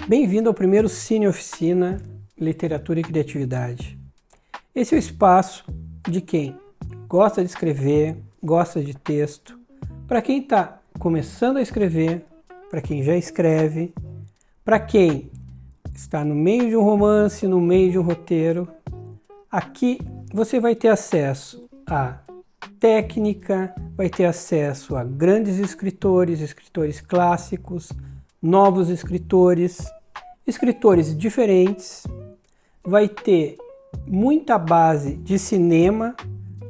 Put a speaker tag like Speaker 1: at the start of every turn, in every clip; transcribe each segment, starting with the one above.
Speaker 1: Bem-vindo ao primeiro Cine Oficina Literatura e Criatividade. Esse é o espaço de quem gosta de escrever, gosta de texto, para quem está começando a escrever, para quem já escreve, para quem está no meio de um romance, no meio de um roteiro. Aqui você vai ter acesso a técnica, vai ter acesso a grandes escritores, escritores clássicos, novos escritores, escritores diferentes, vai ter muita base de cinema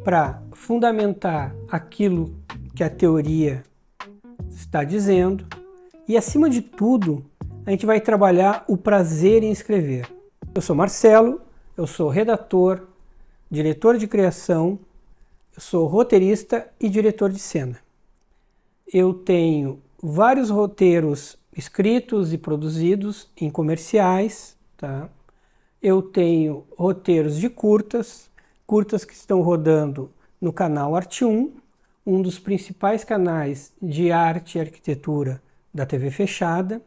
Speaker 1: para fundamentar aquilo que a teoria está dizendo e, acima de tudo, a gente vai trabalhar o prazer em escrever. Eu sou Marcelo, eu sou redator, diretor de criação, eu sou roteirista e diretor de cena. Eu tenho vários roteiros escritos e produzidos em comerciais, tá? Eu tenho roteiros de curtas que estão rodando no canal Arte1, um dos principais canais de arte e arquitetura da TV fechada,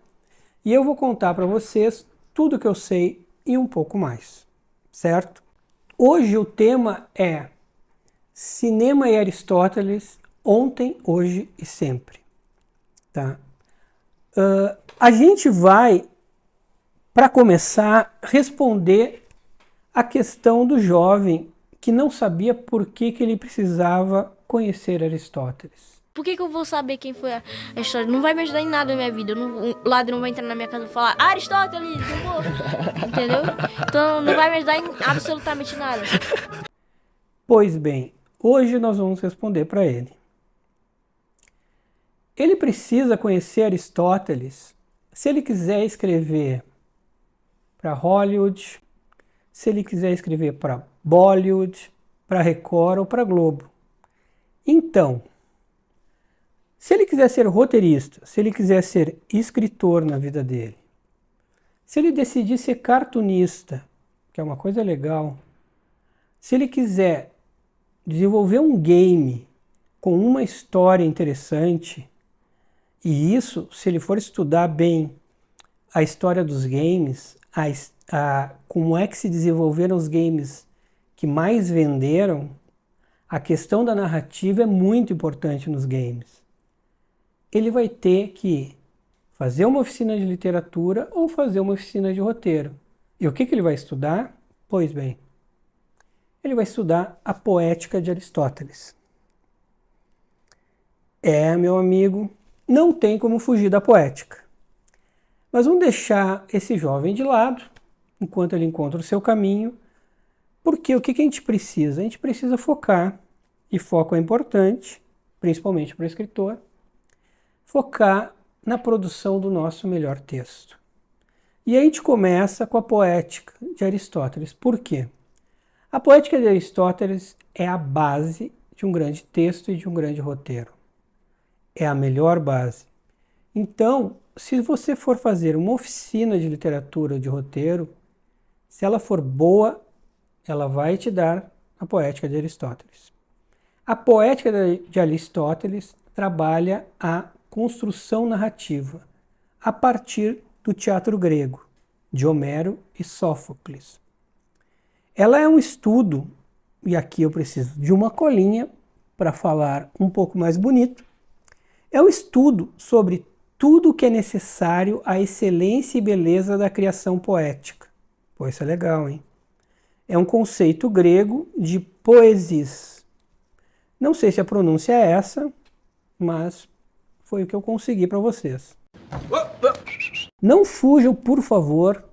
Speaker 1: e eu vou contar para vocês tudo que eu sei e um pouco mais, certo? Hoje o tema é Cinema e Aristóteles, ontem, hoje e sempre, tá? A gente vai, para começar, responder a questão do jovem que não sabia por que ele precisava conhecer Aristóteles.
Speaker 2: Por que eu vou saber quem foi a história? Não vai me ajudar em nada na minha vida. O ladrão vai entrar na minha casa e falar Aristóteles, não vou. Entendeu? Então não vai me ajudar em absolutamente nada.
Speaker 1: Pois bem, hoje nós vamos responder para ele. Ele precisa conhecer Aristóteles se ele quiser escrever para Hollywood, se ele quiser escrever para Bollywood, para Record ou para Globo. Então, se ele quiser ser roteirista, se ele quiser ser escritor na vida dele, se ele decidir ser cartunista, que é uma coisa legal, se ele quiser desenvolver um game com uma história interessante, e isso, se ele for estudar bem a história dos games, como é que se desenvolveram os games que mais venderam, a questão da narrativa é muito importante nos games. Ele vai ter que fazer uma oficina de literatura ou fazer uma oficina de roteiro. E o que ele vai estudar? Pois bem, ele vai estudar a poética de Aristóteles. Meu amigo, não tem como fugir da poética. Mas vamos deixar esse jovem de lado, enquanto ele encontra o seu caminho, porque o que a gente precisa? A gente precisa focar, e foco é importante, principalmente para o escritor, focar na produção do nosso melhor texto. E aí a gente começa com a poética de Aristóteles. Por quê? A poética de Aristóteles é a base de um grande texto e de um grande roteiro. É a melhor base. Então, se você for fazer uma oficina de literatura ou de roteiro, se ela for boa, ela vai te dar a poética de Aristóteles. A poética de Aristóteles trabalha a construção narrativa a partir do teatro grego, de Homero e Sófocles. Ela é um estudo, e aqui eu preciso de uma colinha para falar um pouco mais bonito, é um estudo sobre tudo o que é necessário à excelência e beleza da criação poética. Pô, isso é legal, hein? É um conceito grego de poesis. Não sei se a pronúncia é essa, mas foi o que eu consegui para vocês. Não fujam, por favor,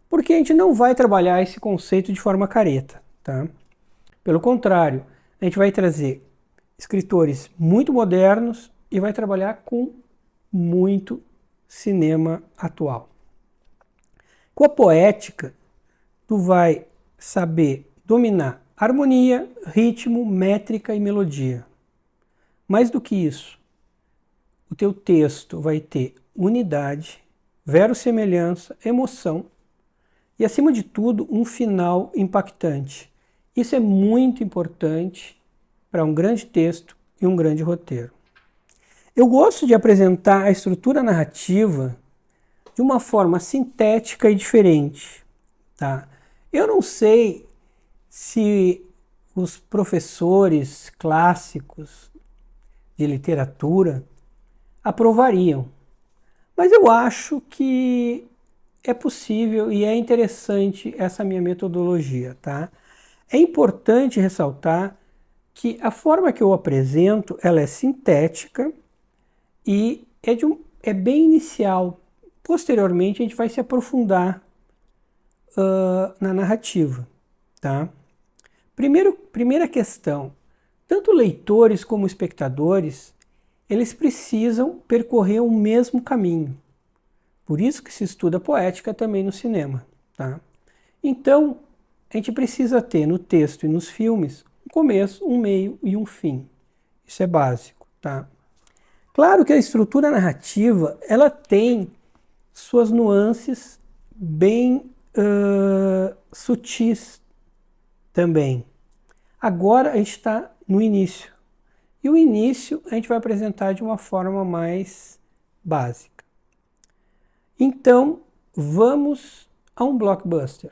Speaker 1: porque a gente não vai trabalhar esse conceito de forma careta, tá? Pelo contrário, a gente vai trazer escritores muito modernos e vai trabalhar com muito cinema atual. Com a poética, tu vai saber dominar harmonia, ritmo, métrica e melodia. Mais do que isso, o teu texto vai ter unidade, verossemelhança, emoção e, acima de tudo, um final impactante. Isso é muito importante para um grande texto e um grande roteiro. Eu gosto de apresentar a estrutura narrativa de de uma forma sintética e diferente, tá? Eu não sei se os professores clássicos de literatura aprovariam, mas eu acho que é possível e é interessante essa minha metodologia, tá? É importante ressaltar que a forma que eu apresento, ela é sintética e é bem inicial. Posteriormente, a gente vai se aprofundar na narrativa, tá? Primeira questão, tanto leitores como espectadores, eles precisam percorrer o mesmo caminho. Por isso que se estuda poética também no cinema, tá? Então, a gente precisa ter no texto e nos filmes um começo, um meio e um fim. Isso é básico, tá? Claro que a estrutura narrativa, ela tem suas nuances bem sutis também. Agora a gente está no início. E o início a gente vai apresentar de uma forma mais básica. Então, vamos a um blockbuster.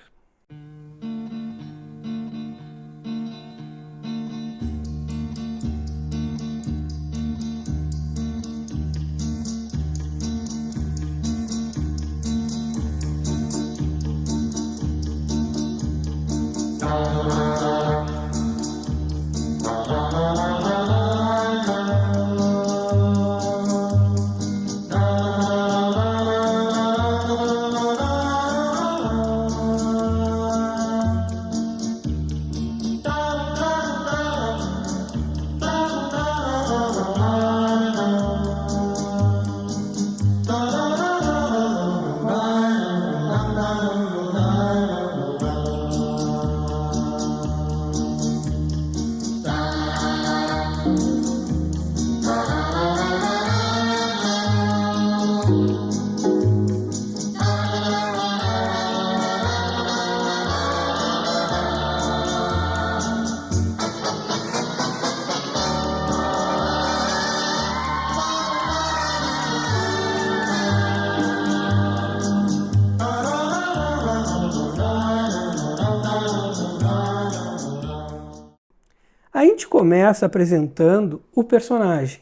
Speaker 1: A gente começa apresentando o personagem.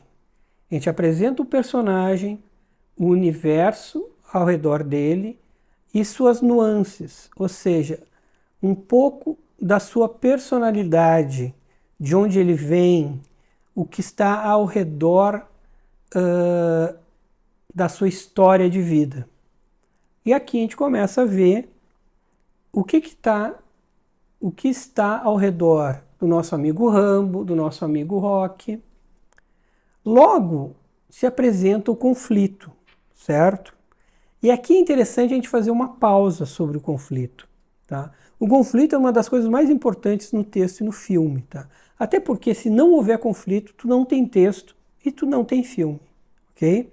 Speaker 1: A gente apresenta o personagem, o universo ao redor dele e suas nuances, ou seja, um pouco da sua personalidade, de onde ele vem, o que está ao redor da sua história de vida. E aqui a gente começa a ver o que está ao redor do nosso amigo Rambo, do nosso amigo Rocky. Logo se apresenta o conflito, certo? E aqui é interessante a gente fazer uma pausa sobre o conflito, tá? O conflito é uma das coisas mais importantes no texto e no filme, tá? Até porque se não houver conflito, tu não tem texto e tu não tem filme, ok?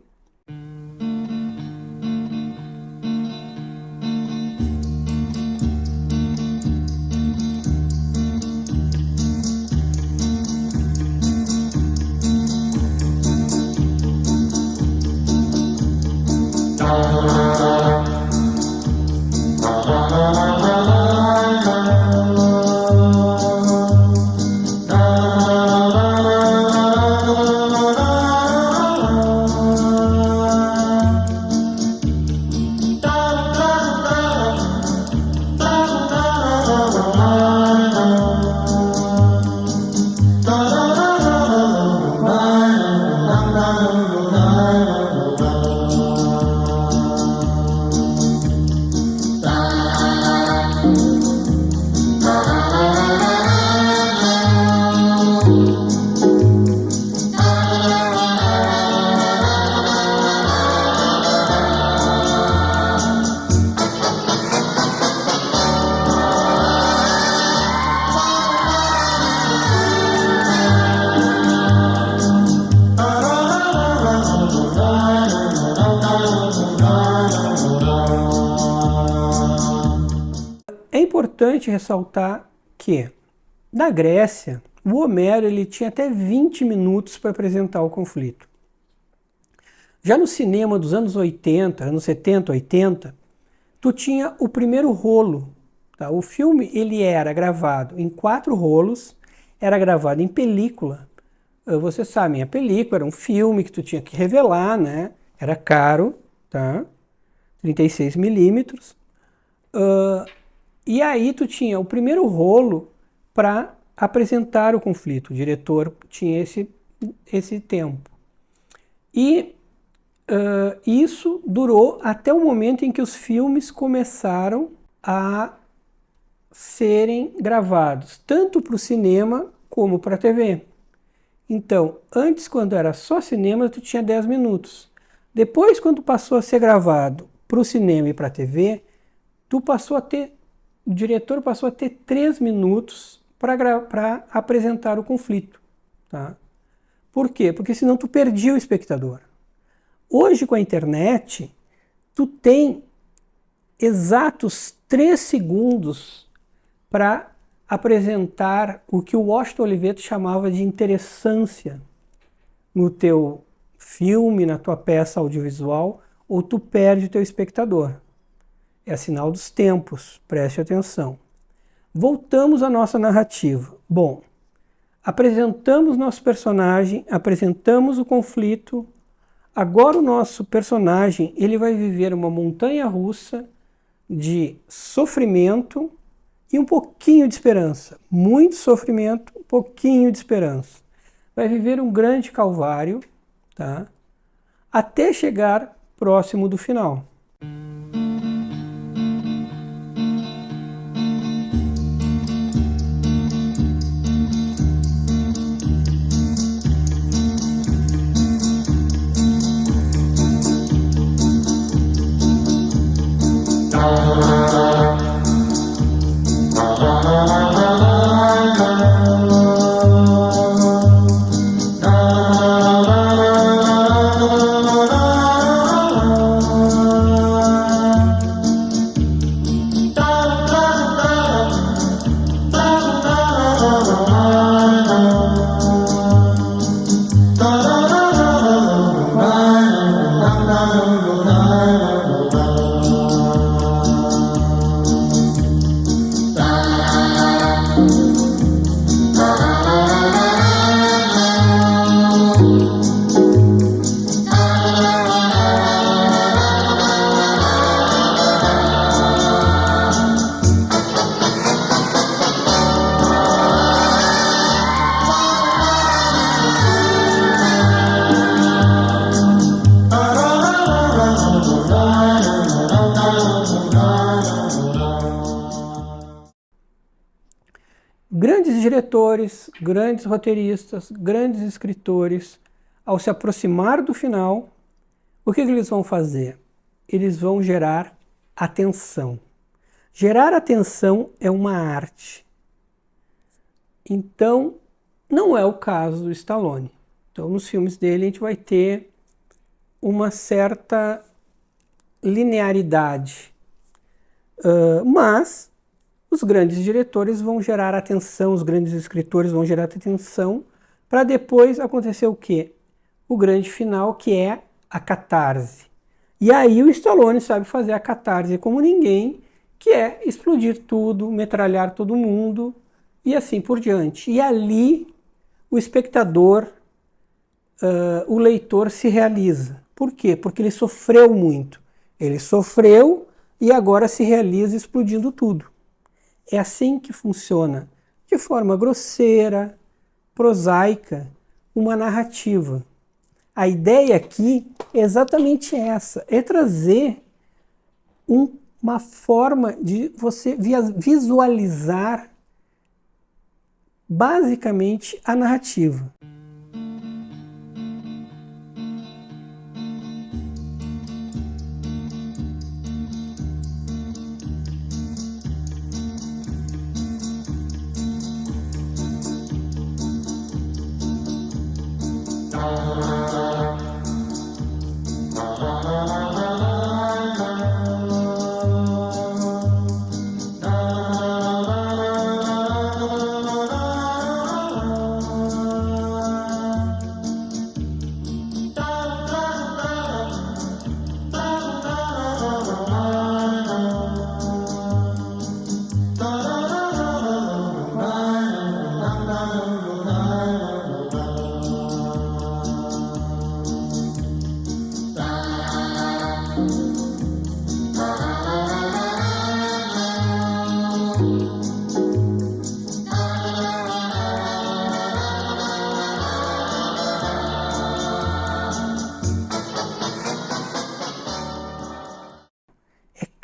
Speaker 1: É importante ressaltar que, na Grécia, o Homero ele tinha até 20 minutos para apresentar o conflito. Já no cinema dos anos 80, anos 70, 80, tu tinha o primeiro rolo. Tá? O filme ele era gravado em 4 rolos, era gravado em película. Vocês sabem, a película era um filme que tu tinha que revelar, né? Era caro, tá? 36 milímetros. E aí tu tinha o primeiro rolo para apresentar o conflito. O diretor tinha esse tempo. E isso durou até o momento em que os filmes começaram a serem gravados, tanto para o cinema como para a TV. Então, antes, quando era só cinema, tu tinha 10 minutos. Depois, quando passou a ser gravado para o cinema e para a TV, o diretor passou a ter 3 minutos para apresentar o conflito. Tá? Por quê? Porque senão tu perdia o espectador. Hoje, com a internet, tu tem exatos 3 segundos para apresentar o que o Washington Oliveto chamava de interessância no teu filme, na tua peça audiovisual, ou tu perde o teu espectador. É sinal dos tempos, preste atenção. Voltamos à nossa narrativa. Bom, apresentamos nosso personagem, apresentamos o conflito. Agora o nosso personagem ele vai viver uma montanha-russa de sofrimento e um pouquinho de esperança. Muito sofrimento, um pouquinho de esperança. Vai viver um grande calvário, tá? Até chegar próximo do final. Grandes diretores, grandes roteiristas, grandes escritores, ao se aproximar do final, o que eles vão fazer? Eles vão gerar atenção. Gerar atenção é uma arte. Então, não é o caso do Stallone. Então, nos filmes dele, a gente vai ter uma certa linearidade. Mas os grandes diretores vão gerar atenção, os grandes escritores vão gerar atenção, para depois acontecer o quê? O grande final, que é a catarse. E aí o Stallone sabe fazer a catarse como ninguém, que é explodir tudo, metralhar todo mundo e assim por diante. E ali o espectador, o leitor se realiza. Por quê? Porque ele sofreu muito. Ele sofreu e agora se realiza explodindo tudo. É assim que funciona, de forma grosseira, prosaica, uma narrativa. A ideia aqui é exatamente essa, é trazer uma forma de você visualizar basicamente a narrativa.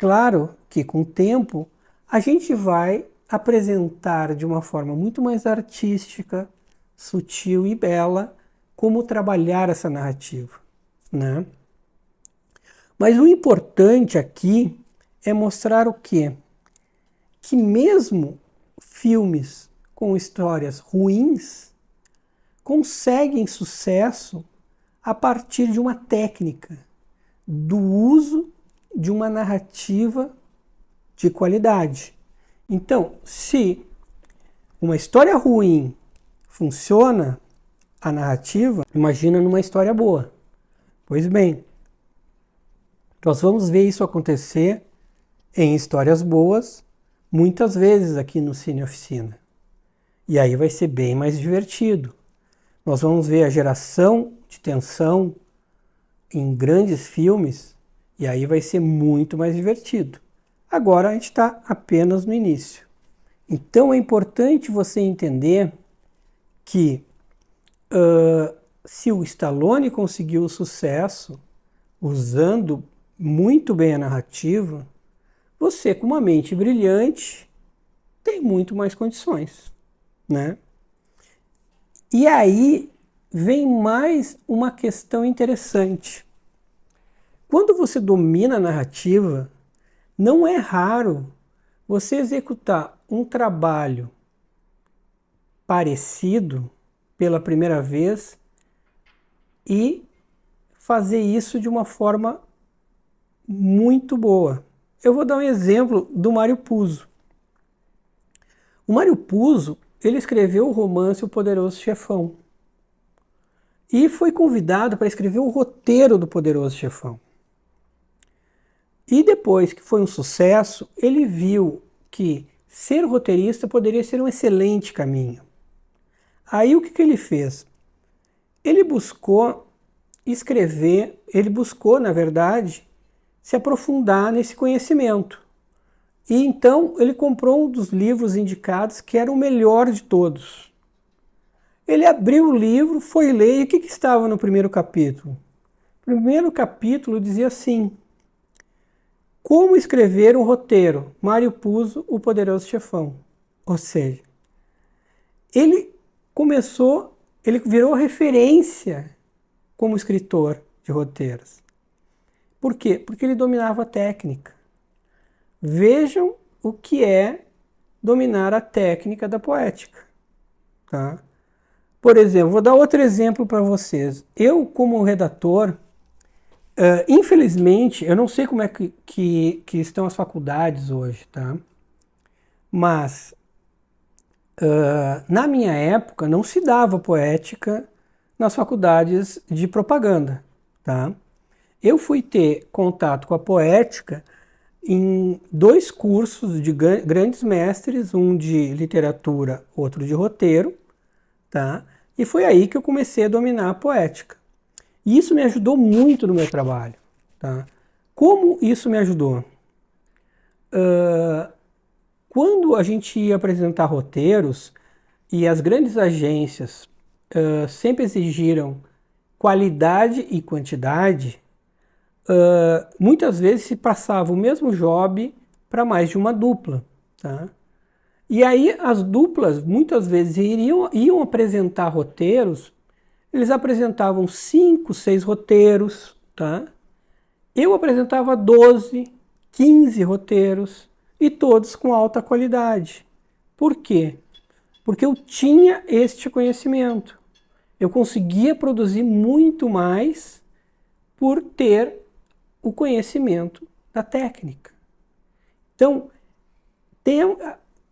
Speaker 1: Claro que com o tempo a gente vai apresentar de uma forma muito mais artística, sutil e bela como trabalhar essa narrativa, né? Mas o importante aqui é mostrar o quê? Que mesmo filmes com histórias ruins conseguem sucesso a partir de uma técnica, do uso de uma narrativa de qualidade. Então, se uma história ruim funciona, a narrativa, imagina numa história boa. Pois bem, nós vamos ver isso acontecer em histórias boas, muitas vezes aqui no Cine Oficina. E aí vai ser bem mais divertido. Nós vamos ver a geração de tensão em grandes filmes, e aí vai ser muito mais divertido. Agora a gente está apenas no início. Então é importante você entender que se o Stallone conseguiu o sucesso usando muito bem a narrativa, você com uma mente brilhante tem muito mais condições, né? E aí vem mais uma questão interessante. Quando você domina a narrativa, não é raro você executar um trabalho parecido pela primeira vez e fazer isso de uma forma muito boa. Eu vou dar um exemplo do Mário Puzo. O Mário Puzo, ele escreveu o romance O Poderoso Chefão e foi convidado para escrever o roteiro do Poderoso Chefão. E depois que foi um sucesso, ele viu que ser roteirista poderia ser um excelente caminho. Aí o que ele fez? Ele buscou escrever, na verdade, se aprofundar nesse conhecimento. E então ele comprou um dos livros indicados que era o melhor de todos. Ele abriu o livro, foi ler, e o que estava no primeiro capítulo? O primeiro capítulo dizia assim: como escrever um roteiro? Mário Puzo, O Poderoso Chefão. Ou seja, ele virou referência como escritor de roteiros. Por quê? Porque ele dominava a técnica. Vejam o que é dominar a técnica da poética. Tá? Por exemplo, vou dar outro exemplo para vocês. Eu, como redator, infelizmente, eu não sei como é que estão as faculdades hoje, tá? Mas na minha época não se dava poética nas faculdades de propaganda, tá? Eu fui ter contato com a poética em 2 cursos de grandes mestres, um de literatura, outro de roteiro, tá? E foi aí que eu comecei a dominar a poética. E isso me ajudou muito no meu trabalho, tá? Como isso me ajudou? Quando a gente ia apresentar roteiros e as grandes agências sempre exigiram qualidade e quantidade, muitas vezes se passava o mesmo job para mais de uma dupla, tá? E aí as duplas muitas vezes iam apresentar roteiros, eles apresentavam 5, 6 roteiros, tá? Eu apresentava 12, 15 roteiros e todos com alta qualidade. Por quê? Porque eu tinha este conhecimento. Eu conseguia produzir muito mais por ter o conhecimento da técnica. Então,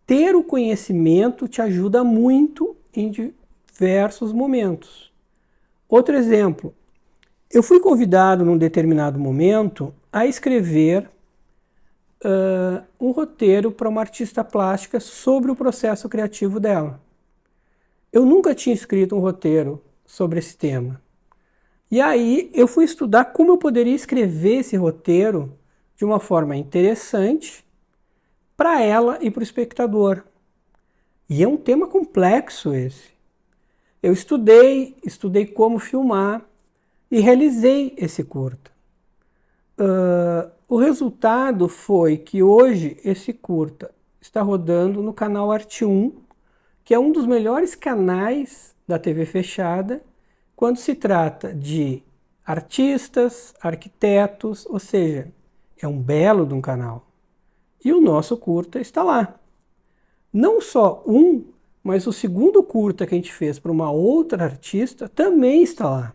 Speaker 1: ter o conhecimento te ajuda muito em diversos momentos. Outro exemplo, eu fui convidado num determinado momento a escrever um roteiro para uma artista plástica sobre o processo criativo dela. Eu nunca tinha escrito um roteiro sobre esse tema. E aí eu fui estudar como eu poderia escrever esse roteiro de uma forma interessante para ela e para o espectador. E é um tema complexo esse. Eu estudei como filmar e realizei esse curta. O resultado foi que hoje esse curta está rodando no canal Arte 1, que é um dos melhores canais da TV fechada quando se trata de artistas, arquitetos, ou seja, é um belo de um canal. E o nosso curta está lá. Não só um, mas o segundo curta que a gente fez para uma outra artista também está lá.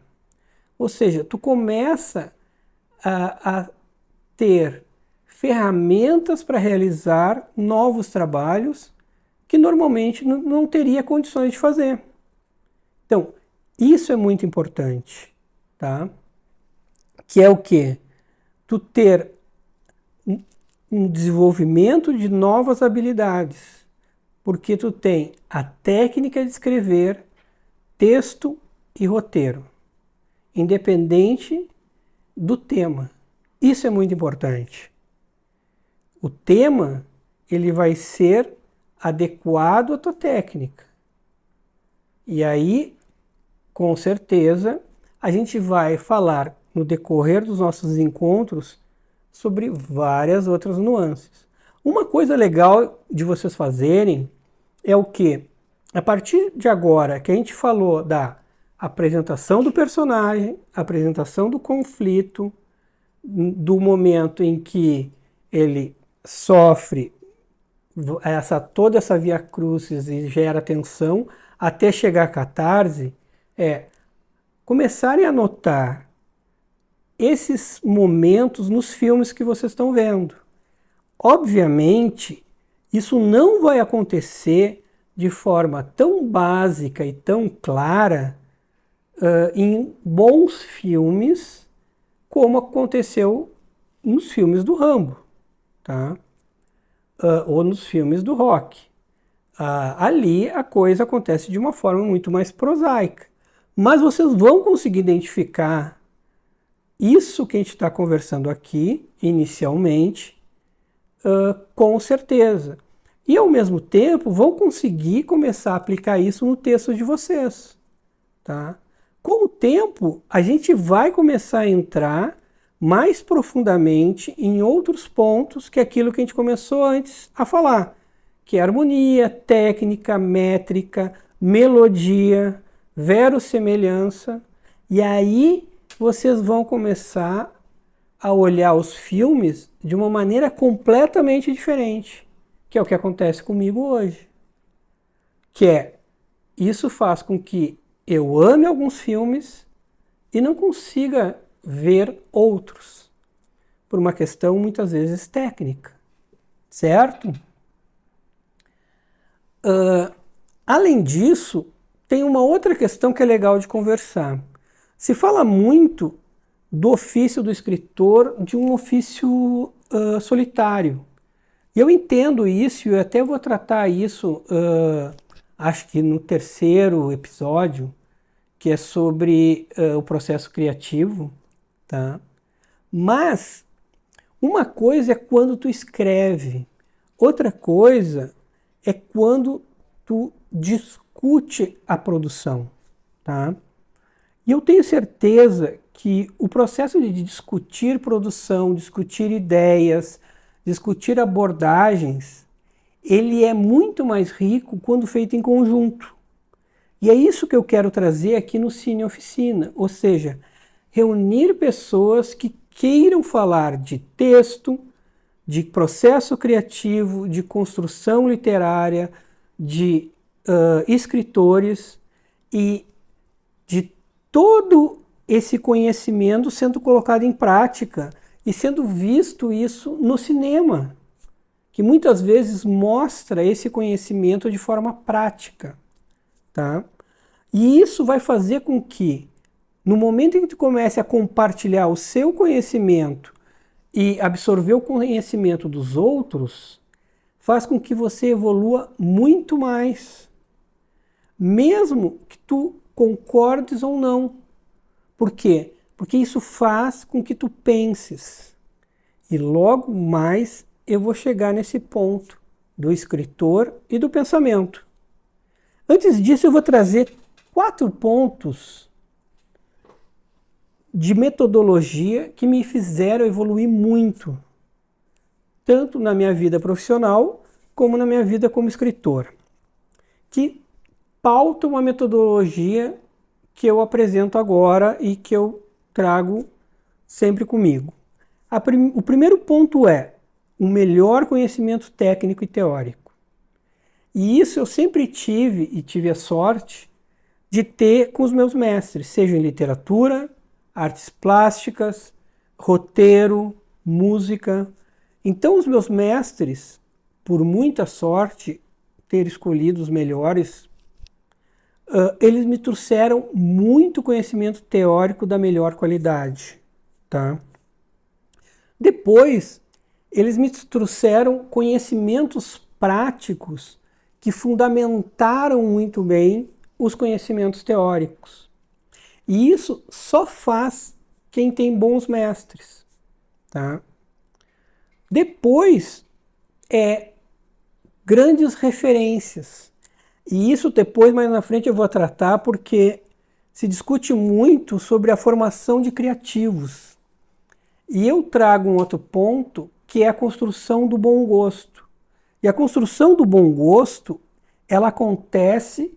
Speaker 1: Ou seja, tu começa a ter ferramentas para realizar novos trabalhos que normalmente não teria condições de fazer. Então, isso é muito importante, tá? Que é o quê? Tu ter um desenvolvimento de novas habilidades, porque tu tem a técnica de escrever texto e roteiro, independente do tema. Isso é muito importante. O tema, ele vai ser adequado à tua técnica. E aí, com certeza, a gente vai falar no decorrer dos nossos encontros sobre várias outras nuances. Uma coisa legal de vocês fazerem é o que? A partir de agora que a gente falou da apresentação do personagem, apresentação do conflito, do momento em que ele sofre toda essa via crucis e gera tensão, até chegar à catarse, começarem a notar esses momentos nos filmes que vocês estão vendo. Obviamente, isso não vai acontecer de forma tão básica e tão clara em bons filmes como aconteceu nos filmes do Rambo, tá? Ou nos filmes do Rock. Ali a coisa acontece de uma forma muito mais prosaica. Mas vocês vão conseguir identificar isso que a gente está conversando aqui, inicialmente, com certeza. E ao mesmo tempo vão conseguir começar a aplicar isso no texto de vocês, tá? Com o tempo, a gente vai começar a entrar mais profundamente em outros pontos que aquilo que a gente começou antes a falar, que é harmonia, técnica, métrica, melodia, verossemelhança, e aí vocês vão começar a olhar os filmes de uma maneira completamente diferente, que é o que acontece comigo hoje. Isso faz com que eu ame alguns filmes e não consiga ver outros, por uma questão muitas vezes técnica, certo? Além disso, tem uma outra questão que é legal de conversar. Se fala muito do ofício do escritor de um ofício solitário. E eu entendo isso, e eu até vou tratar isso, acho que no terceiro episódio, que é sobre o processo criativo, tá? Mas uma coisa é quando tu escreve, outra coisa é quando tu discute a produção, tá? E eu tenho certeza que o processo de discutir produção, discutir ideias, discutir abordagens, ele é muito mais rico quando feito em conjunto. E é isso que eu quero trazer aqui no Cine Oficina, ou seja, reunir pessoas que queiram falar de texto, de processo criativo, de construção literária, de escritores e de todo esse conhecimento sendo colocado em prática e sendo visto isso no cinema, que muitas vezes mostra esse conhecimento de forma prática, tá? E isso vai fazer com que, no momento em que tu comece a compartilhar o seu conhecimento e absorver o conhecimento dos outros, faz com que você evolua muito mais, mesmo que tu concordes ou não. Por quê? Porque isso faz com que tu penses. E logo mais eu vou chegar nesse ponto do escritor e do pensamento. Antes disso, eu vou trazer 4 pontos de metodologia que me fizeram evoluir muito tanto na minha vida profissional como na minha vida como escritor, que pauta uma metodologia que eu apresento agora e que eu trago sempre comigo. O primeiro ponto é o melhor conhecimento técnico e teórico. E isso eu sempre tive, e tive a sorte, de ter com os meus mestres, seja em literatura, artes plásticas, roteiro, música. Então os meus mestres, por muita sorte, ter escolhido os melhores, eles me trouxeram muito conhecimento teórico da melhor qualidade, tá? Depois, eles me trouxeram conhecimentos práticos que fundamentaram muito bem os conhecimentos teóricos. E isso só faz quem tem bons mestres, tá? Depois, grandes referências. E isso depois, mais na frente, eu vou tratar, porque se discute muito sobre a formação de criativos. E eu trago um outro ponto, que é a construção do bom gosto. E a construção do bom gosto, ela acontece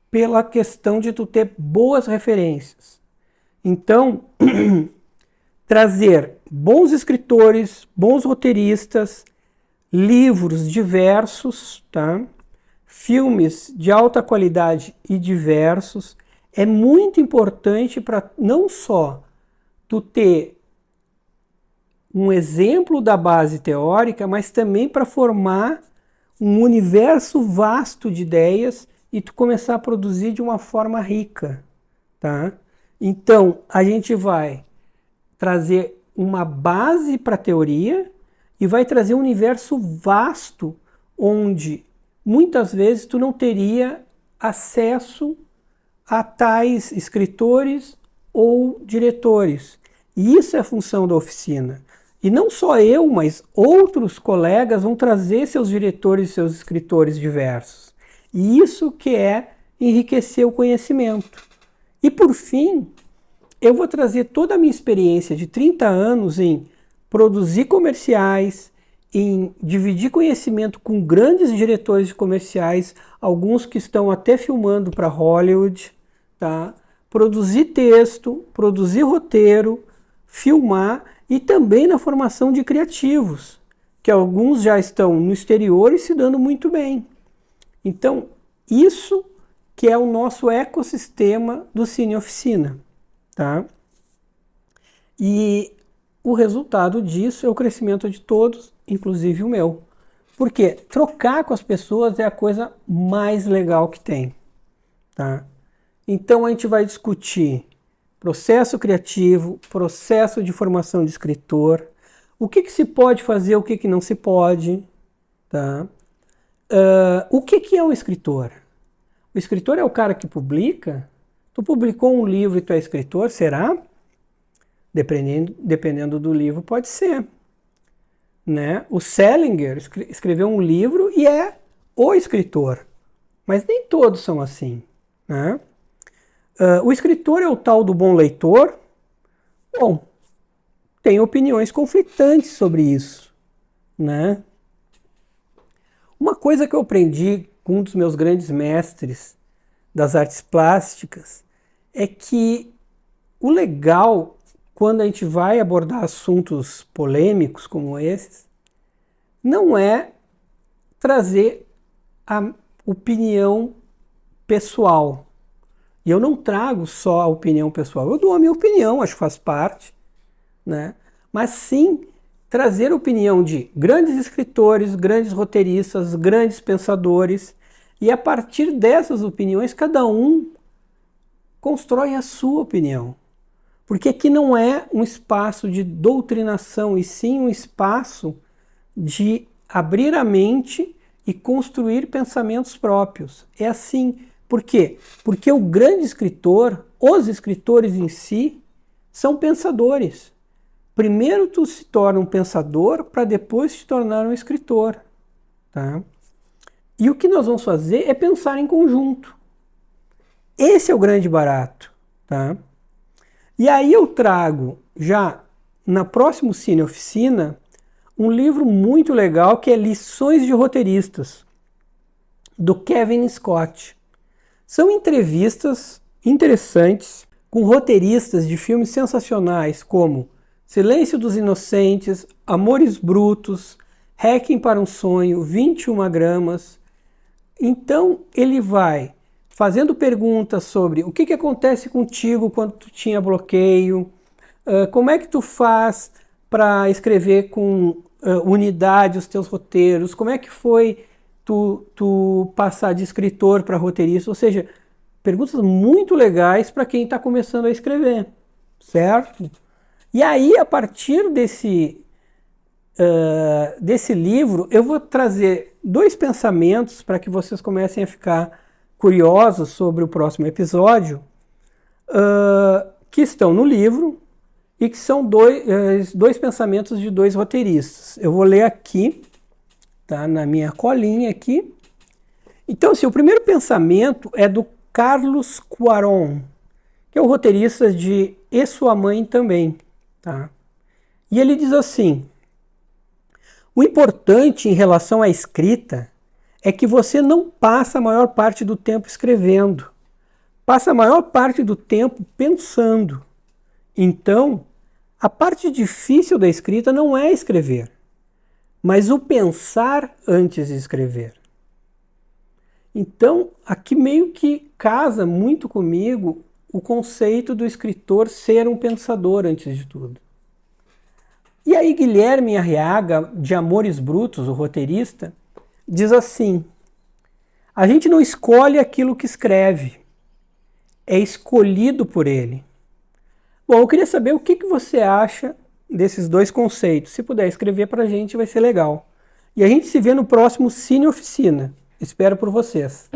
Speaker 1: pela questão de tu ter boas referências. Então, trazer bons escritores, bons roteiristas, livros diversos, tá? Filmes de alta qualidade e diversos, é muito importante para não só tu ter um exemplo da base teórica, mas também para formar um universo vasto de ideias e tu começar a produzir de uma forma rica, tá? Então, a gente vai trazer uma base para a teoria e vai trazer um universo vasto onde muitas vezes tu não teria acesso a tais escritores ou diretores. E isso é a função da oficina. E não só eu, mas outros colegas vão trazer seus diretores e seus escritores diversos. E isso que é enriquecer o conhecimento. E por fim, eu vou trazer toda a minha experiência de 30 anos em produzir comerciais, em dividir conhecimento com grandes diretores de comerciais, alguns que estão até filmando para Hollywood, tá? Produzir texto, produzir roteiro, filmar e também na formação de criativos, que alguns já estão no exterior e se dando muito bem. Então, isso que é o nosso ecossistema do Cine Oficina, tá? E o resultado disso é o crescimento de todos, inclusive o meu. Porque trocar com as pessoas é a coisa mais legal que tem, tá? Então a gente vai discutir processo criativo, processo de formação de escritor, o que se pode fazer, o que não se pode, tá? O que é um escritor? O escritor é o cara que publica? Tu publicou um livro e tu é escritor, será? Dependendo do livro, pode ser. Né? O Salinger escreveu um livro e é o escritor. Mas nem todos são assim. Né? O escritor é o tal do bom leitor? Bom, tem opiniões conflitantes sobre isso. Né? Uma coisa que eu aprendi com um dos meus grandes mestres das artes plásticas é que o legal, quando a gente vai abordar assuntos polêmicos como esses, não é trazer a opinião pessoal. E eu não trago só a opinião pessoal, eu dou a minha opinião, acho que faz parte, né? Mas sim trazer a opinião de grandes escritores, grandes roteiristas, grandes pensadores, e a partir dessas opiniões, cada um constrói a sua opinião. Porque aqui não é um espaço de doutrinação, e sim um espaço de abrir a mente e construir pensamentos próprios. É assim. Por quê? Porque o grande escritor, os escritores em si, são pensadores. Primeiro tu se torna um pensador para depois te tornar um escritor. Tá? E o que nós vamos fazer é pensar em conjunto. Esse é o grande barato. Tá? E aí eu trago, já na próxima Cine Oficina, um livro muito legal que é Lições de Roteiristas, do Kevin Scott. São entrevistas interessantes com roteiristas de filmes sensacionais como Silêncio dos Inocentes, Amores Brutos, Hacking para um Sonho, 21 gramas. Então ele vai fazendo perguntas sobre o que acontece contigo quando tu tinha bloqueio, como é que tu faz para escrever com unidade os teus roteiros, como é que foi tu passar de escritor para roteirista, ou seja, perguntas muito legais para quem está começando a escrever, certo? E aí, a partir desse livro, eu vou trazer 2 pensamentos para que vocês comecem a ficar curiosos sobre o próximo episódio, que estão no livro e que são dois pensamentos de 2 roteiristas. Eu vou ler aqui, tá, na minha colinha aqui. Então, assim, o primeiro pensamento é do Carlos Cuarón, que é o roteirista de E Sua Mãe Também. Tá? E ele diz assim: o importante em relação à escrita é que você não passa a maior parte do tempo escrevendo, passa a maior parte do tempo pensando. Então, a parte difícil da escrita não é escrever, mas o pensar antes de escrever. Então, aqui meio que casa muito comigo o conceito do escritor ser um pensador antes de tudo. E aí Guilherme Arriaga, de Amores Brutos, o roteirista, diz assim: a gente não escolhe aquilo que escreve, é escolhido por ele. Bom, eu queria saber o que você acha desses 2 conceitos. Se puder escrever pra gente, vai ser legal. E a gente se vê no próximo Cine Oficina. Espero por vocês.